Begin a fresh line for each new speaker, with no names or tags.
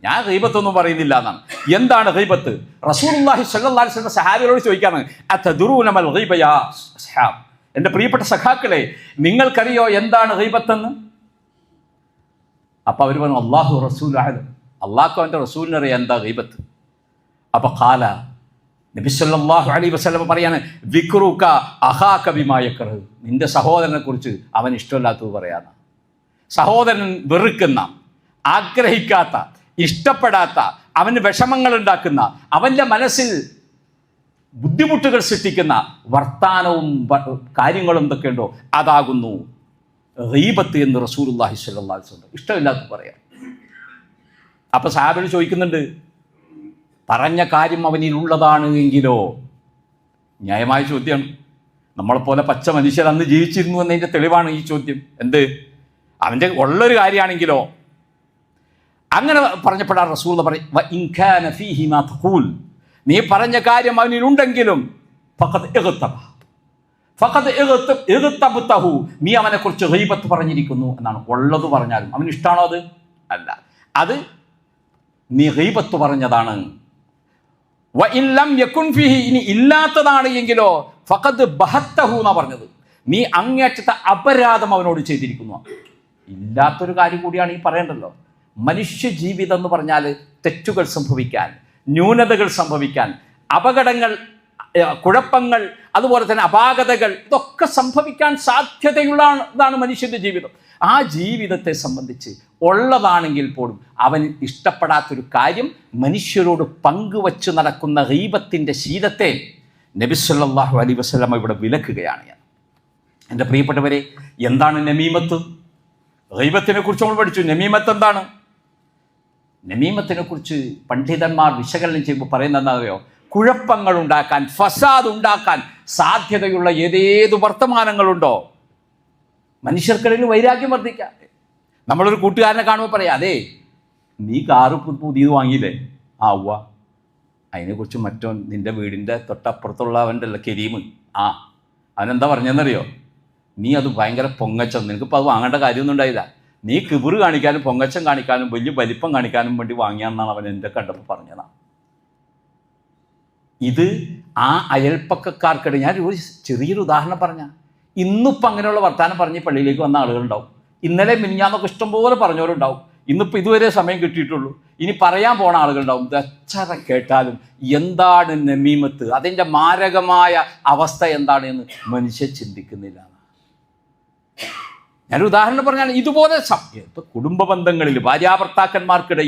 ഞാൻ ഗീബത്തൊന്നും പറയുന്നില്ല എന്നാണ്. എന്താണ് ഗീബത്ത്? റസൂലുള്ളാഹി സ്വല്ലല്ലാഹു അലൈഹി വസല്ലം സഹാബികളോട് ചോദിക്കാണ്, അതദറൂന മൽ ഗീബ യാ അസ്ഹാബ്, എൻ്റെ പ്രിയപ്പെട്ട സഖാക്കളെ, നിങ്ങൾക്കറിയോ എന്താണ് ഗീബത്തെന്ന്? അപ്പൊ അവർ പറഞ്ഞു, അല്ലാഹു റസൂലു അഅലം, അള്ളാഹു അവൻ്റെ റസൂലിനറിയാം എന്താ ഗീബത്ത്. അപ്പൊ ഖാല, നബി സല്ലല്ലാഹു അലൈഹി വസല്ലം പറയാണ്, ദിക്റുക അഖാക ബിമാ യക്റഹു, നിന്റെ സഹോദരനെ കുറിച്ച് അവൻ ഇഷ്ടമില്ലാത്തത് പറയാന്ന്. സഹോദരൻ വെറുക്കുന്ന, ആഗ്രഹിക്കാത്ത, ഇഷ്ടപ്പെടാത്ത, അവന് വിഷമങ്ങൾ ഉണ്ടാക്കുന്ന, അവൻ്റെ മനസ്സിൽ ബുദ്ധിമുട്ടുകൾ സൃഷ്ടിക്കുന്ന വർത്താനവും കാര്യങ്ങളും എന്തൊക്കെയുണ്ടോ അതാകുന്നു ഗീബത്ത് എന്ന് റസൂലുള്ളാഹി സ്വല്ലല്ലാഹു അലൈഹി വസല്ലം. ഇഷ്ടമില്ലാത്ത പറയാം. അപ്പൊ സഹാബികൾ ചോദിക്കുന്നുണ്ട്, പറഞ്ഞ കാര്യം അവനിലുള്ളതാണ് എങ്കിലോ? ന്യായമായ ചോദ്യമാണ്. നമ്മളെപ്പോലെ പച്ച മനുഷ്യർ അന്ന് ജീവിച്ചിരുന്നു എന്നതിൻ്റെ തെളിവാണ് ഈ ചോദ്യം. എന്ത്? അവൻ്റെ ഉള്ളൊരു കാര്യമാണെങ്കിലോ? അങ്ങനെ പറഞ്ഞപ്പോഴാണ് റസൂൽ പറയും, നീ പറഞ്ഞ കാര്യം അവനിലുണ്ടെങ്കിലും നീ അവനെക്കുറിച്ച് ഗീബത്ത് പറഞ്ഞിരിക്കുന്നു എന്നാണ്. ഉള്ളത് പറഞ്ഞാലും അവന് ഇഷ്ടമാണോ? അത് അല്ല, അത് നീ ഗീബത്ത് പറഞ്ഞതാണ്. ഇനി ഇല്ലാത്തതാണ് എങ്കിലോ ഫഖദ് ബഹത്തഹു എന്നാ പറഞ്ഞത്, നീ അങ്ങേയറ്റത്തെ അപരാധം അവനോട് ചെയ്തിരിക്കുന്നു. ഇല്ലാത്തൊരു കാര്യം കൂടിയാണ് ഈ പറയേണ്ടല്ലോ. മനുഷ്യ ജീവിതം എന്ന് പറഞ്ഞാൽ തെറ്റുകൾ സംഭവിക്കാൻ, ന്യൂനതകൾ സംഭവിക്കാൻ, അപകടങ്ങൾ, കുഴപ്പങ്ങൾ, അതുപോലെ തന്നെ അപാകതകൾ, ഇതൊക്കെ സംഭവിക്കാൻ സാധ്യതയുള്ളതാണ് മനുഷ്യൻ്റെ ജീവിതം. ആ ജീവിതത്തെ സംബന്ധിച്ച് ഉള്ളതാണെങ്കിൽ പോലും അവൻ ഇഷ്ടപ്പെടാത്തൊരു കാര്യം മനുഷ്യരോട് പങ്കുവച്ച് നടക്കുന്ന ഗീബത്തിൻ്റെ ശീലത്തെ നബി സല്ലല്ലാഹു അലൈഹി വസല്ലം ഇവിടെ വിലക്കുകയാണ്. എൻ്റെ പ്രിയപ്പെട്ടവരെ, എന്താണ് നമീമത്ത്? ഗീബത്തിനെ കുറിച്ച് നമ്മൾ പഠിച്ചു. നമീമത്ത് എന്താണ്? നമീമത്തിനെ കുറിച്ച് പണ്ഡിതന്മാർ വിശകലനം ചെയ്യുമ്പോൾ പറയുന്നത് എന്താണെന്നറിയോ? കുഴപ്പങ്ങൾ ഉണ്ടാക്കാൻ, ഫസാദ് ഉണ്ടാക്കാൻ സാധ്യതയുള്ള ഏതേത് വർത്തമാനങ്ങളുണ്ടോ, മനുഷ്യർക്കിടയിൽ വൈരാഗ്യം വർദ്ധിക്കാം. നമ്മളൊരു കൂട്ടുകാരനെ കാണുമ്പോൾ പറയാം, അതെ നീ കാറ് പുതിയത് വാങ്ങിയില്ലേ? ആ ഉവ്വ, അതിനെക്കുറിച്ച് മറ്റോ നിൻ്റെ വീടിൻ്റെ തൊട്ടപ്പുറത്തുള്ളവൻ്റെ അല്ല കരീം, അവനെന്താ പറഞ്ഞതെന്നറിയോ? നീ അത് ഭയങ്കര പൊങ്ങച്ചം, നിനക്കിപ്പോൾ അത് വാങ്ങേണ്ട കാര്യമൊന്നും ഉണ്ടായില്ല, നീ കിബിറ് കാണിക്കാനും പൊങ്ങച്ചം കാണിക്കാനും വലിയ വലിപ്പം കാണിക്കാനും വേണ്ടി വാങ്ങിയാണെന്നാണ് അവൻ എൻ്റെ കണ്ടപ്പോൾ പറഞ്ഞതാണ്. ഇത് ആ അയൽപ്പക്കക്കാർക്കിടെ, ഞാൻ ഒരു ചെറിയൊരു ഉദാഹരണം പറഞ്ഞാൽ, ഇന്നിപ്പോൾ അങ്ങനെയുള്ള വർത്താനം പറഞ്ഞ് പള്ളിയിലേക്ക് വന്ന ആളുകളുണ്ടാവും. ഇന്നലെ മിനിഞ്ഞാന്നൊക്കെ ഇഷ്ടംപോലെ പറഞ്ഞവരുണ്ടാവും. ഇന്നിപ്പോൾ ഇതുവരെ സമയം കിട്ടിയിട്ടുള്ളൂ. ഇനി പറയാൻ പോണ ആളുകളുണ്ടാവും. എത്ര കേട്ടാലും എന്താണ് നമീമത്ത്, അതിൻ്റെ മാരകമായ അവസ്ഥ എന്താണ് എന്ന് മനുഷ്യൻ ചിന്തിക്കുന്നില്ല. ഞാനൊരു ഉദാഹരണം പറഞ്ഞാൽ, ഇതുപോലെ കുടുംബ ബന്ധങ്ങളിൽ, ഭാര്യാഭർത്താക്കന്മാർക്കിടയിൽ